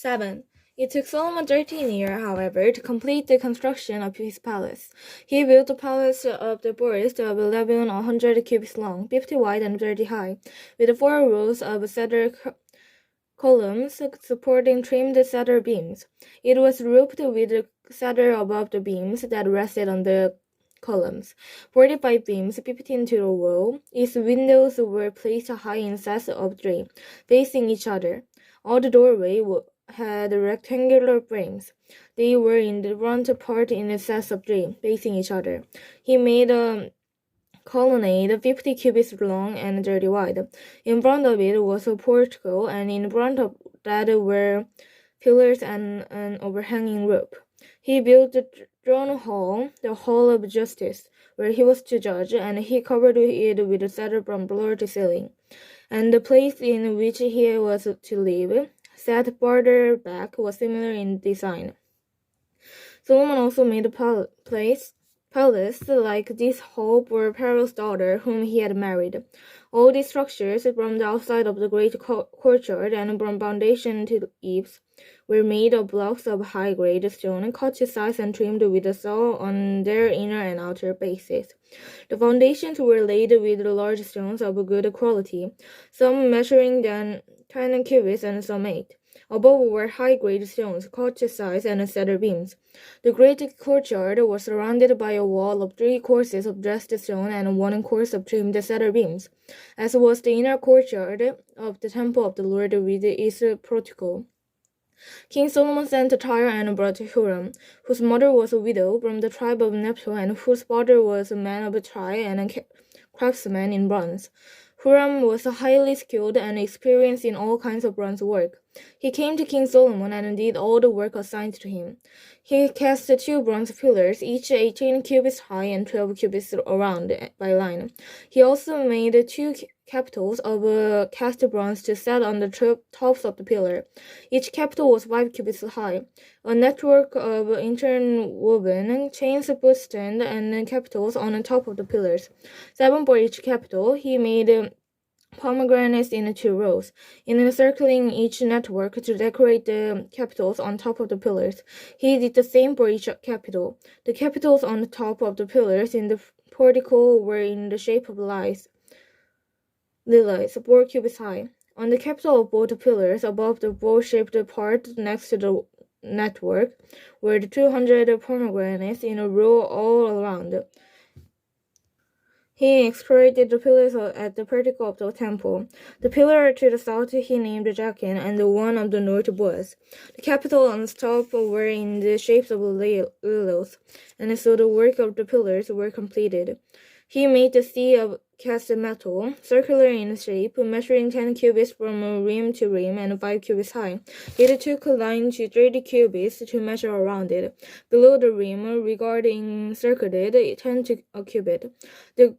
7. It took Solomon 13 years, however, to complete the construction of his palace. He built the palace of the forest of Lebanon 100 cubits long, 50 wide, and 30 high, with 4 rows of cedar columns supporting trimmed cedar beams. It was roofed with cedar above the beams that rested on the columns. 45 beams, 15 to the wall. Its windows were placed high in sets of 3, facing each other. All the doorways had rectangular frames. They were in the front part in sets of 3, facing each other. He made a colonnade 50 cubits long and 30 wide. In front of it was a portico, and in front of that were pillars and an overhanging roof. He built the throne hall, the hall of justice, where he was to judge, and he covered it with cedar from floor to ceiling. And the place in which he was to live, set farther back, was similar in design. Solomon also made a palace like this hall for Pharaoh's daughter, whom he had married. All these structures, from the outside of the great courtyard and from foundation to eaves, were made of blocks of high-grade stone, cut to size and trimmed with a saw on their inner and outer bases. The foundations were laid with large stones of good quality, some measuring 10 cubits and some 8. Above were high-grade stones, cut to size, and cedar beams. The great courtyard was surrounded by a wall of 3 courses of dressed stone and 1 course of trimmed cedar beams, as was the inner courtyard of the temple of the Lord with its portico. King Solomon sent to Tyre and brought Huram, whose mother was a widow from the tribe of Naphtali, and whose father was a man of Tyre and a craftsman in bronze. Huram was highly skilled and experienced in all kinds of bronze work. He came to King Solomon and did all the work assigned to him. He cast 2 bronze pillars, each 18 cubits high and 12 cubits around by line. He also made 2 capitals of cast bronze to set on the tops of the pillar. Each capital was 5 cubits high. A network of interwoven chains put stand and capitals on the top of the pillars. 7 for each capital. He made pomegranates in 2 rows, encircling each network to decorate the capitals on top of the pillars. He did the same for each capital. The capitals on the top of the pillars in the portico were in the shape of lilies, 4 cubits high. On the capital of both pillars, above the bowl-shaped part next to the network, were the 200 pomegranates in a row all around. He excavated the pillars at the portico of the temple. The pillar to the south he named Jachin, and the one of the north Boaz. The capital on the top were in the shapes of lilies, and so the work of the pillars were completed. He made the sea of cast metal, circular in shape, measuring 10 cubits from rim to rim and 5 cubits high. It took a line to 30 cubits to measure around it. Below the rim, regarding circled, 10 to a cubit. The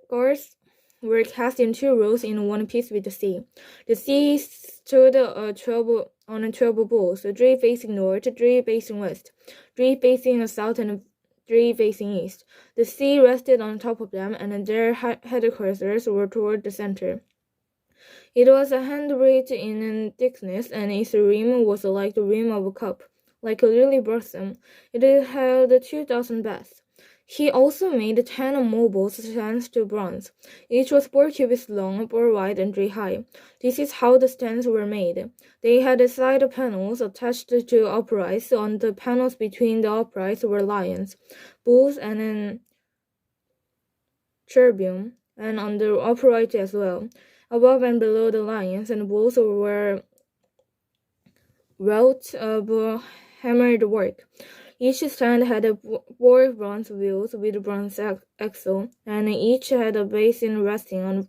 guards were cast in 2 rows in one piece with the sea. The sea stood on 12 bowls, 3 facing north, 3 facing west, 3 facing south, and 3 facing east. The sea rested on top of them, and their headquarters were toward the center. It was a handbreadth in thickness, and its rim was like the rim of a cup, like a lily blossom. It held 2,000 baths. He also made 10 mobile stands to bronze. Each was 4 cubits long, 4 wide, and 3 high. This is how the stands were made. They had side panels attached to uprights. On the panels between the uprights were lions, bulls, and an cherubim, and on the upright as well. Above and below the lions and bulls were wrought of hammered work. Each stand had 4 bronze wheels with bronze axle, and each had a basin resting on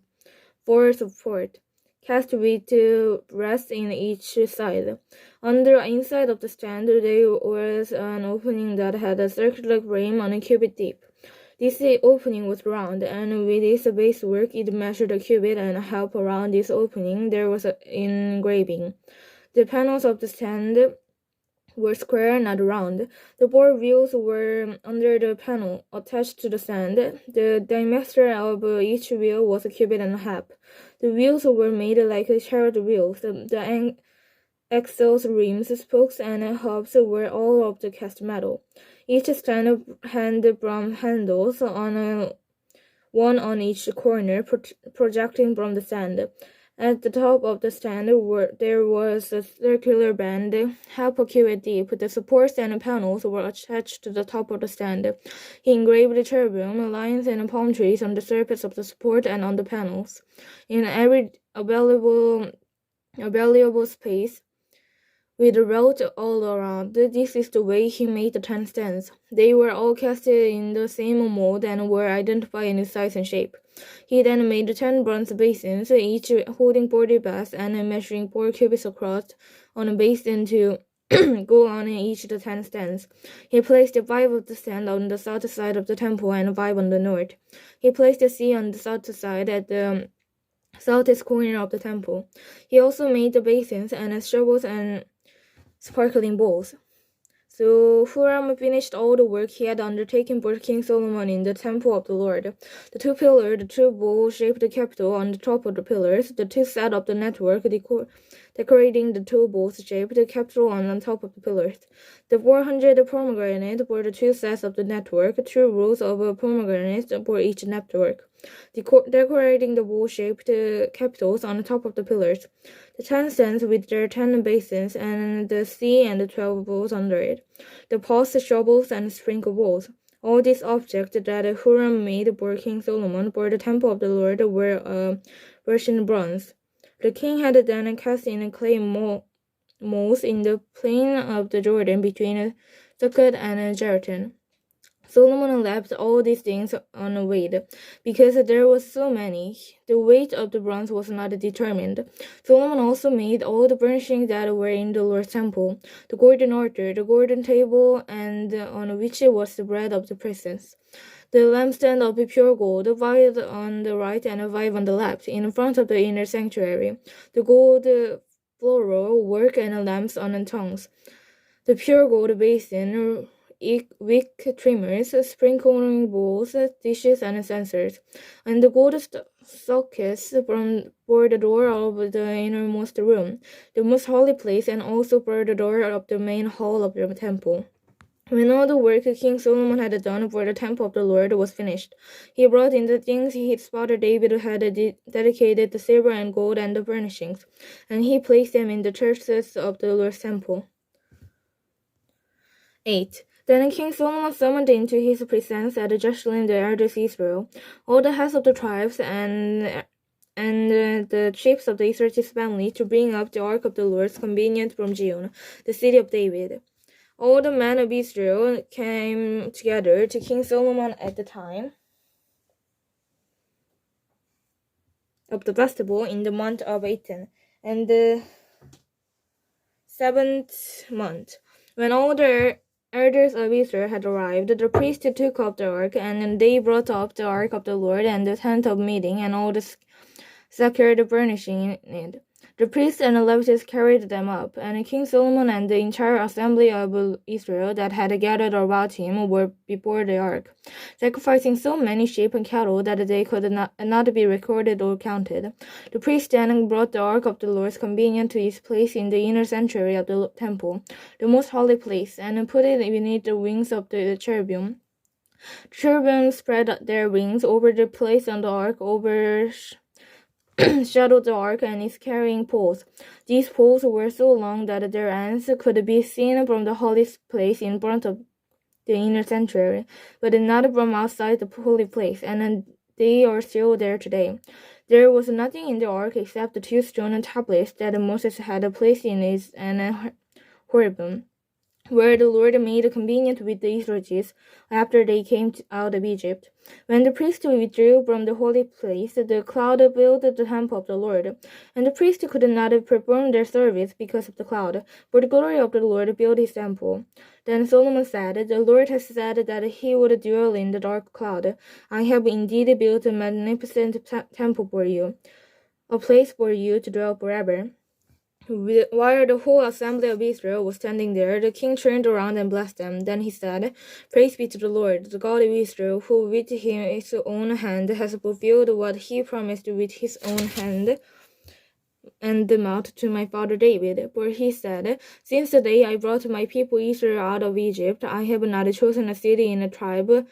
4 support, cast with 2 rests in each side. On the inside of the stand there was an opening that had a circular frame on a cubit deep. This opening was round, and with its basework it measured a cubit and a half. Around this opening there was an engraving. The panels of the stand were square, not round. The 4 wheels were under the panel, attached to the stand. The diameter of each wheel was a cubit and a half. The wheels were made like chariot wheels. The axles, rims, spokes, and hubs were all of the cast metal. Each stand had bronze handles one on each corner, projecting from the stand. At the top of the stand there was a circular band, half a cubit deep. The supports and panels were attached to the top of the stand. He engraved cherubim, lions, and palm trees on the surface of the support and on the panels. In every available space, with a road all around. This is the way he made the 10 stands. They were all cast in the same mold and were identified in size and shape. He then made 10 bronze basins, each holding 40 baths and measuring 4 cubits across, on a basin to go on each of the 10 stands. He placed 5 of the stand on the south side of the temple and 5 on the north. He placed the sea on the south side at the southeast corner of the temple. He also made the basins and shovels and sparkling bowls. So Huram finished all the work he had undertaken for King Solomon in the temple of the Lord. The 2 pillars, the 2 bowl-shaped capital on the top of the pillars, the 2 sets of the network decorating the 2 bowl-shaped capital on the top of the pillars. The 400 pomegranates for the 2 sets of the network, 2 rows of pomegranates for each network, decorating the bowl-shaped capitals on the top of the pillars. The 10 stands with their 10 basins, and the sea and the 12 bowls under it, the pots, shovels, and sprinkle bowls. All these objects that Huram made for King Solomon for the temple of the Lord were Persian bronze. The king had then cast in clay molds in the plain of the Jordan between Sukkot and Jericho. Solomon left all these things unweighed, because there was so many. The weight of the bronze was not determined. Solomon also made all the furnishings that were in the Lord's temple, the golden altar, the golden table, and on which was the bread of the presence, the lampstand of pure gold, 5 on the right and 5 on the left, in front of the inner sanctuary, the gold floral work and lamps on the tongues, the pure gold basin, wick trimmers, sprinkling bowls, dishes, and censers, and the gold sockets for the door of the innermost room, the most holy place, and also for the door of the main hall of the temple. When all the work King Solomon had done for the temple of the Lord was finished, he brought in the things his father David had dedicated, the silver and gold and the furnishings, and he placed them in the churches of the Lord's temple. 8. Then King Solomon summoned into his presence at Jerusalem the elders of Israel, all the heads of the tribes and the chiefs of the Israelite family, to bring up the ark of the Lord convenient from Zion, the city of David. All the men of Israel came together to King Solomon at the time of the festival in the month of Adar, and the 7th month. When all the elders of Israel had arrived, the priest took up the ark, and they brought up the ark of the Lord and the tent of meeting and all the sacred furnishing in it. The priests and the Levites carried them up, and King Solomon and the entire assembly of Israel that had gathered about him were before the ark, sacrificing so many sheep and cattle that they could not be recorded or counted. The priests then brought the ark of the Lord convenient to its place in the inner sanctuary of the temple, the most holy place, and put it beneath the wings of the cherubim. The cherubim spread their wings over the place on the ark, shadowed the ark and its carrying poles. These poles were so long that their ends could be seen from the holy place in front of the inner sanctuary, but not from outside the holy place, and they are still there today. There was nothing in the ark except the 2 stone tablets that Moses had placed in it and Horeb, where the Lord made a covenant with the Israelites after they came out of Egypt. When the priests withdrew from the holy place, the cloud filled the temple of the Lord, and the priests could not perform their service because of the cloud, for the glory of the Lord filled his temple. Then Solomon said, "The Lord has said that he would dwell in the dark cloud. I have indeed built a magnificent temple for you, a place for you to dwell forever." While the whole assembly of Israel was standing there, the king turned around and blessed them. Then he said, "Praise be to the Lord, the God of Israel, who with his own hand has fulfilled what he promised with his own hand them out to my father David. For he said, Since the day I brought my people Israel out of Egypt, I have not chosen a city in the tribe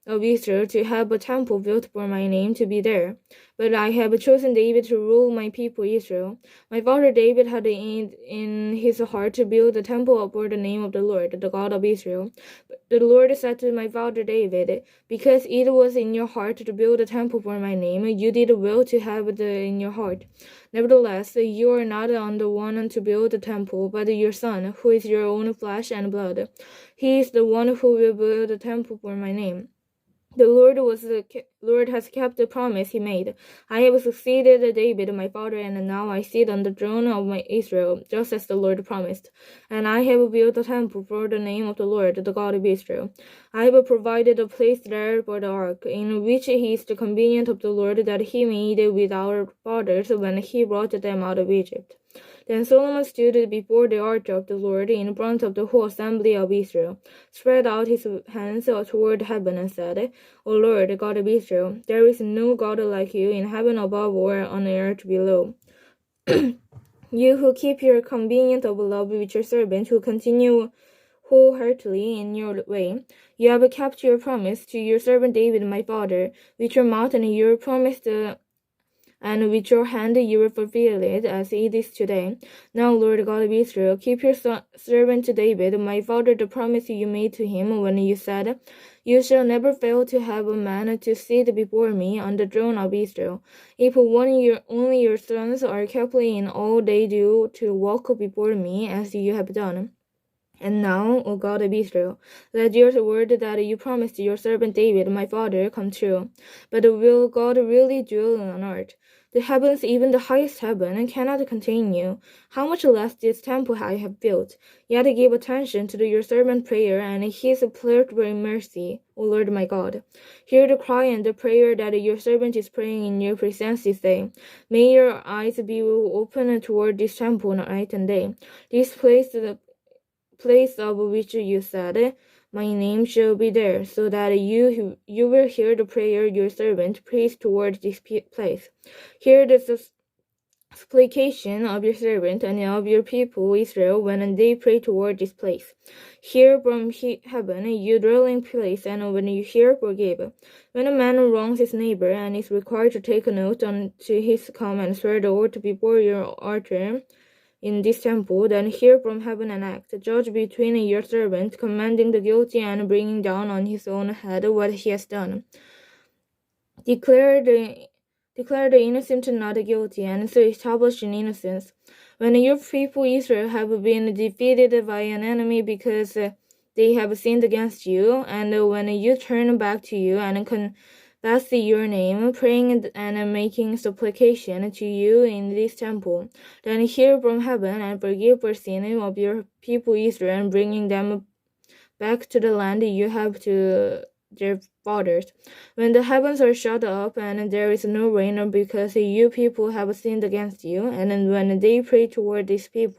of Israel to have a temple built for my name to be there. But I have chosen David to rule my people Israel. My father David had in his heart to build a temple for the name of the Lord, the God of Israel. But the Lord said to my father David, Because it was in your heart to build a temple for my name, you did well to have it in your heart. Nevertheless, you are not the one to build the temple, but your son, who is your own flesh and blood. He is the one who will build the temple for my name. The Lord has kept the promise he made. I have succeeded David my father, and now I sit on the throne of my Israel, just as the Lord promised. And I have built a temple for the name of the Lord, the God of Israel. I have provided a place there for the ark, in which is the covenant of the Lord that he made with our fathers when he brought them out of Egypt. Then Solomon stood before the altar of the Lord in front of the whole assembly of Israel, spread out his hands toward heaven, and said, O Lord, God of Israel, there is no God like you in heaven above or on earth below. You who keep your covenant of love with your servant, who continue wholeheartedly in your way. You have kept your promise to your servant David my father. With your mouth and your promise and with your hand you will fulfill it, as it is today. Now, Lord God of Israel, keep your servant David, my father, the promise you made to him when you said, You shall never fail to have a man to sit before me on the throne of Israel. If only your sons are careful in all they do to walk before me as you have done. And now, O God of Israel, let your word that you promised your servant David, my father, come true. But will God really dwell on earth? The heavens, even the highest heaven, cannot contain you. How much less this temple I have built? Yet give attention to your servant's prayer and his plethora mercy, O Lord my God. Hear the cry and the prayer that your servant is praying in your presence this day. May your eyes be open toward this temple night and day. This place of which you said, My name shall be there, so that you will hear the prayer your servant prays toward this place. Hear the supplication of your servant and of your people Israel when they pray toward this place. Hear from heaven, you dwelling place, and when you hear, forgive. When a man wrongs his neighbor and is required to take a note unto his come and swear the oath before your altar in this temple, then hear from heaven and act. Judge between your servant, commanding the guilty and bringing down on his own head what he has done. Declare the innocent not guilty, and so establish an innocence. When your people Israel have been defeated by an enemy because they have sinned against you, and when you turn back to you and confess your name, praying and making supplication to you in this temple, then hear from heaven and forgive the sin of your people Israel, and bringing them back to the land you have to their fathers. When the heavens are shut up and there is no rain because you people have sinned against you, and when they pray toward this place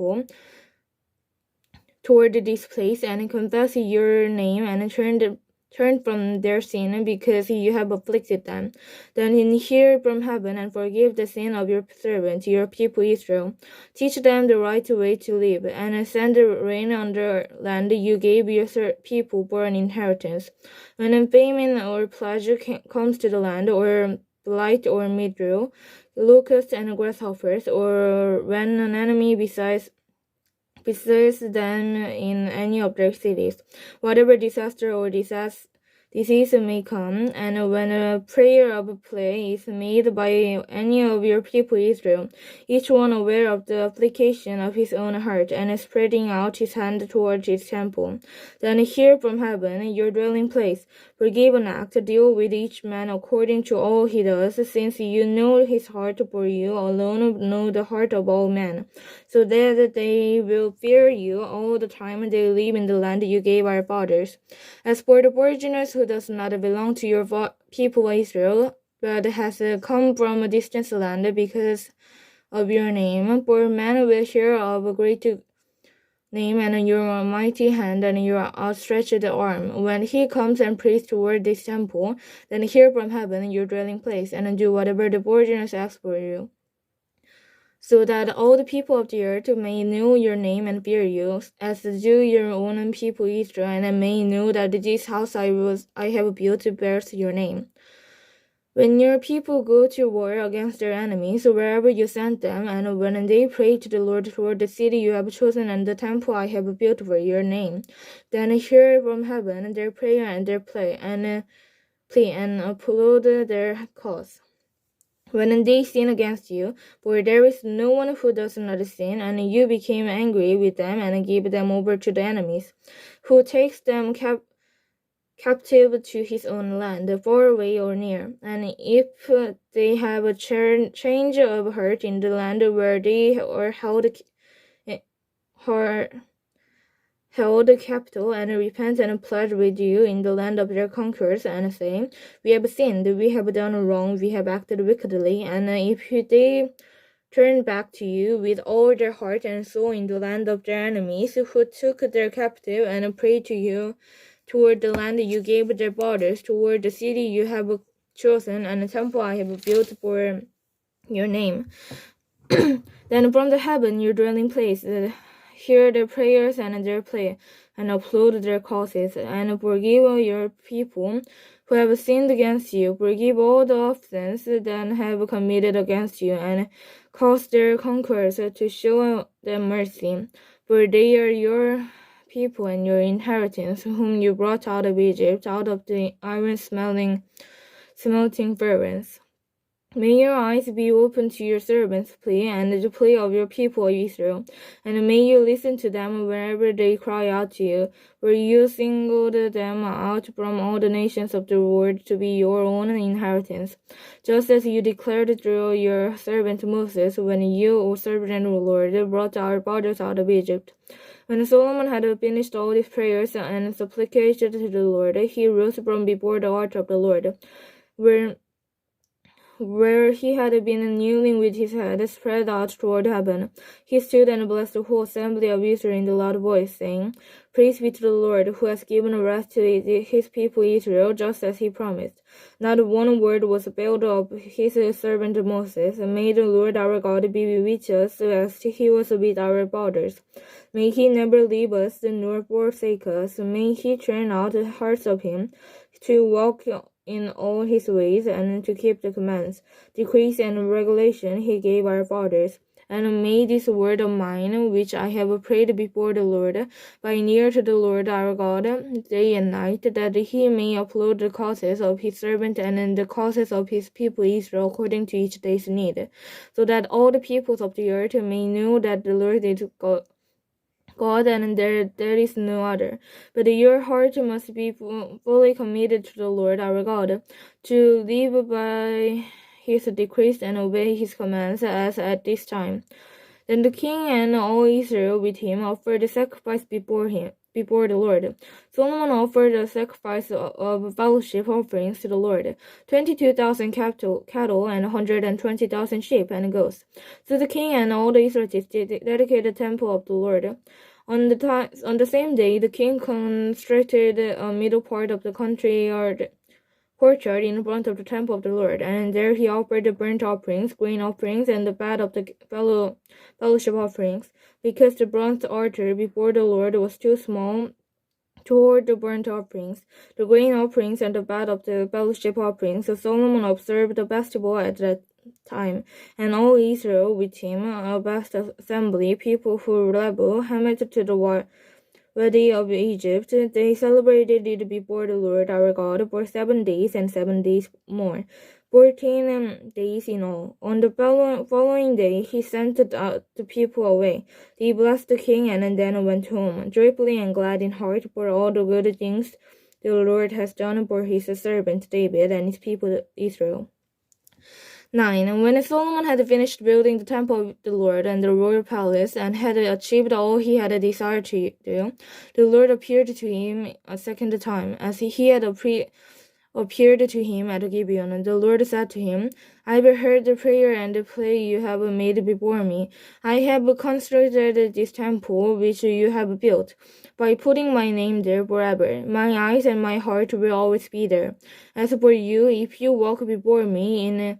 and confess your name and turn from their sin because you have afflicted them, then hear from heaven and forgive the sin of your servant, your people Israel. Teach them the right way to live, and send rain on the land you gave your people for an inheritance. When a famine or plague comes to the land, or blight or mildew, locusts and grasshoppers, or when an enemy besides them in any of their cities, whatever disaster or disease may come, and when a prayer of plea is made by any of your people Israel, each one aware of the application of his own heart, and spreading out his hand towards his temple, then hear from heaven, your dwelling place, forgive and act, deal with each man according to all he does, since you know his heart, for you alone know the heart of all men, so that they will fear you all the time they live in the land you gave our fathers. As for the foreigners who does not belong to your people Israel, but has come from a distant land because of your name, for man will hear of a great name and your mighty hand and your outstretched arm. When he comes and prays toward this temple, then hear from heaven your dwelling place, and do whatever the foreigners ask for you. so that all the people of the earth may know your name and fear you, as do your own people Israel, and may know that this house I have built bears your name. When your people go to war against their enemies, wherever you send them, and when they pray to the Lord toward the city you have chosen and the temple I have built for your name, then hear from heaven their prayer and their plea, and applaud their cause. When they sin against you, for there is no one who does not sin, and you became angry with them and gave them over to the enemies, who takes them captive to his own land, far away or near. And if they have a change of heart in the land where they are held captive, and repent and pledge with you in the land of their conquerors, and say, we have sinned, we have done wrong, we have acted wickedly, and if they turn back to you with all their heart and soul in the land of their enemies, who took their captive, and pray to you toward the land you gave their fathers, toward the city you have chosen, and the temple I have built for your name, then from the heaven, your dwelling place, hear their prayers and their plea, and applaud their causes, and forgive your people who have sinned against you, forgive all the offenses that have committed against you, and cause their conquerors to show them mercy, for they are your people and your inheritance, whom you brought out of Egypt, out of the iron smelting furnace. May your eyes be open to your servants' plea and the plea of your people Israel, and may you listen to them whenever they cry out to you, for you singled them out from all the nations of the world to be your own inheritance, just as you declared through your servant Moses, when you, O servant Lord, brought our fathers out of Egypt. When Solomon had finished all his prayers and supplications to the Lord, he rose from before the altar of the Lord, where he had been kneeling with his head spread out toward heaven. He stood and blessed the whole assembly of Israel in a loud voice, saying, Praise be to the Lord, who has given rest to his people Israel, just as he promised. Not one word was failed of his servant Moses. May the Lord our God be with us, as he was with our fathers. May he never leave us nor forsake us. May he turn out the hearts of him to walk in all his ways, and to keep the commands, decrees, and regulation he gave our fathers. And may this word of mine, which I have prayed before the Lord, by near to the Lord our God, day and night, that he may upload the causes of his servant and the causes of his people Israel according to each day's need, so that all the peoples of the earth may know that the Lord is God, and there is no other. But your heart must be fully committed to the Lord our God, to live by his decrees and obey his commands, as at this time. Then the king and all Israel with him offered a sacrifice before the Lord. Solomon offered a sacrifice of fellowship offerings to the Lord, 22,000 cattle and 120,000 sheep and goats. So the king and all the Israelites dedicated the temple of the Lord. On the same day, the king constructed a middle part of the courtyard in front of the temple of the Lord, and there he offered the burnt offerings, grain offerings, and the fat of the fellowship offerings, because the bronze altar before the Lord was too small toward the burnt offerings, the grain offerings, and the fat of the fellowship offerings. So Solomon observed the festival at that time, and all Israel with him, a vast assembly, people who rebelled, hammered to the valley of Egypt. They celebrated it before the Lord our God for 7 days and 7 days more, 14 days in all. On the following day, he sent the people away. They blessed the king and then went home, joyfully and glad in heart for all the good things the Lord has done for his servant David and his people Israel. 9. When Solomon had finished building the temple of the Lord and the royal palace, and had achieved all he had desired to do, the Lord appeared to him a second time, as he had appeared to him at Gibeon. And the Lord said to him, I have heard the prayer and the plea you have made before me. I have constructed this temple which you have built, by putting my name there forever. My eyes and my heart will always be there. As for you, if you walk before me in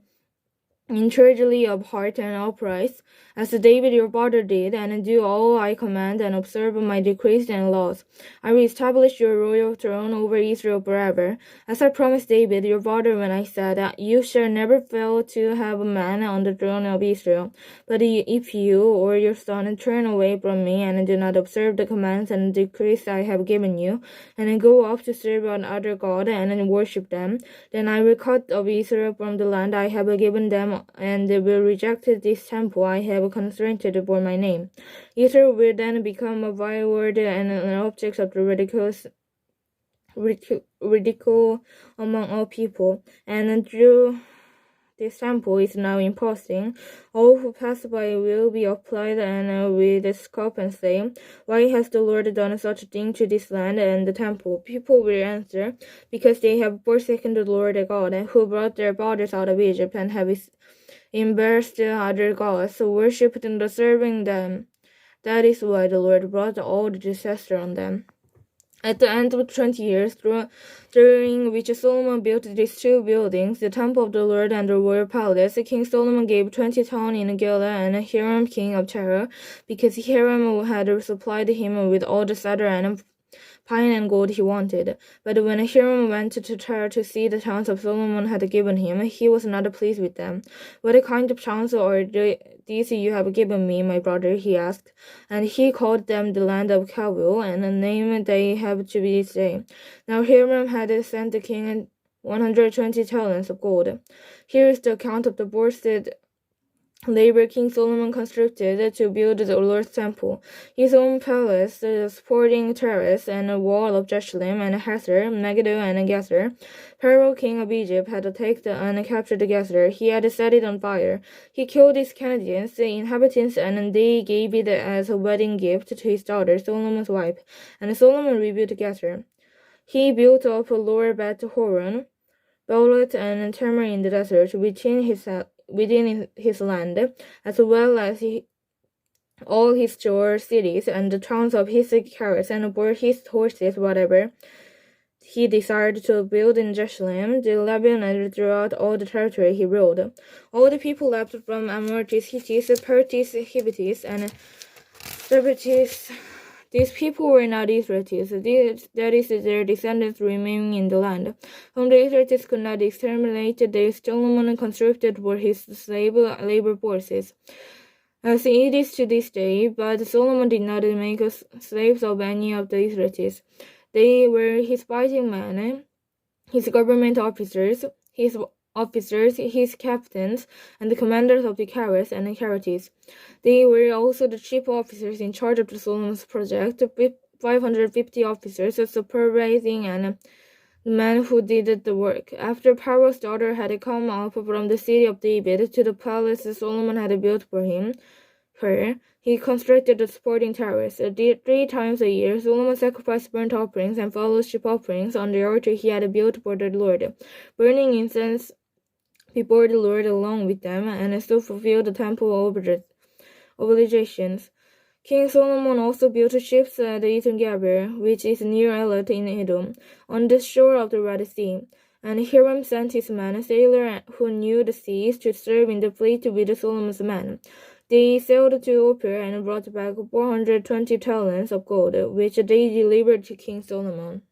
encouragingly of heart and upright, as David your father did, and do all I command, and observe my decrees and laws. I will establish your royal throne over Israel forever, as I promised David your father when I said, You shall never fail to have a man on the throne of Israel. But if you or your son turn away from me, and do not observe the commands and decrees I have given you, and go off to serve another god, and worship them, then I will cut off Israel from the land I have given them, and will reject this temple I have consecrated for my name. Israel will then become a byword and an object of ridicule among all people. And through this temple is now imposing, all who pass by will be applied and will scoff and say, Why has the Lord done such a thing to this land and the temple? People will answer, Because they have forsaken the Lord God, who brought their fathers out of Egypt, and have embarrassed other gods, worshipped and serving them. That is why the Lord brought all the disaster on them. At the end of 20 years, during which Solomon built these two buildings, the temple of the Lord and the royal palace, King Solomon gave 20 towns in Gila and Hiram king of Tyre, because Hiram had supplied him with all the cedar and pine and gold he wanted. But when Hiram went to Tyre to see the towns of Solomon had given him, he was not pleased with them. What kind of towns are these you have given me, my brother? He asked. And he called them the land of Calville, and a name they have to this day. Now Hiram had sent the king 120 talents of gold. Here is the account of the boasted labor King Solomon constructed to build the Lord's temple. His own palace, the sporting terrace, and a wall of Jerusalem, and Hazor, Megiddo, and Gezer. Pharaoh, king of Egypt, had taken and captured Gezer. He had set it on fire. He killed its Canaanites, the inhabitants, and they gave it as a wedding gift to his daughter, Solomon's wife. And Solomon rebuilt Gezer. He built up a lower Beth Horon, Baalat, and Tamar in the desert within his land, as well as all his store cities and the towns of his carriers, and bore his horses whatever he desired to build in Jerusalem, the Lebanon, and throughout all the territory he ruled. All the people left from Amorites, Hittites, Pertites, Hivites, and Jebusites. These people were not Israelites, that is, their descendants remaining in the land, whom the Israelites could not exterminate. They Solomon constructed for his slave labor forces, as it is to this day. But Solomon did not make slaves of any of the Israelites. They were his fighting men, his government officers, his captains, and the commanders of the carriers and the chariots. They were also the chief officers in charge of the Solomon's project, 550 officers supervising and the men who did the work. After Pharaoh's daughter had come up from the city of David to the palace Solomon had built for her, he constructed the sporting towers. 3 times a year, Solomon sacrificed burnt offerings and fellowship offerings on the altar he had built for the Lord, burning incense before the Lord along with them, and so fulfilled the temple obligations. King Solomon also built ships at Ethan-Geber, which is near Elat in Edom, on the shore of the Red Sea. And Hiram sent his men, sailors who knew the seas, to serve in the fleet with Solomon's men. They sailed to Ophir and brought back 420 talents of gold, which they delivered to King Solomon.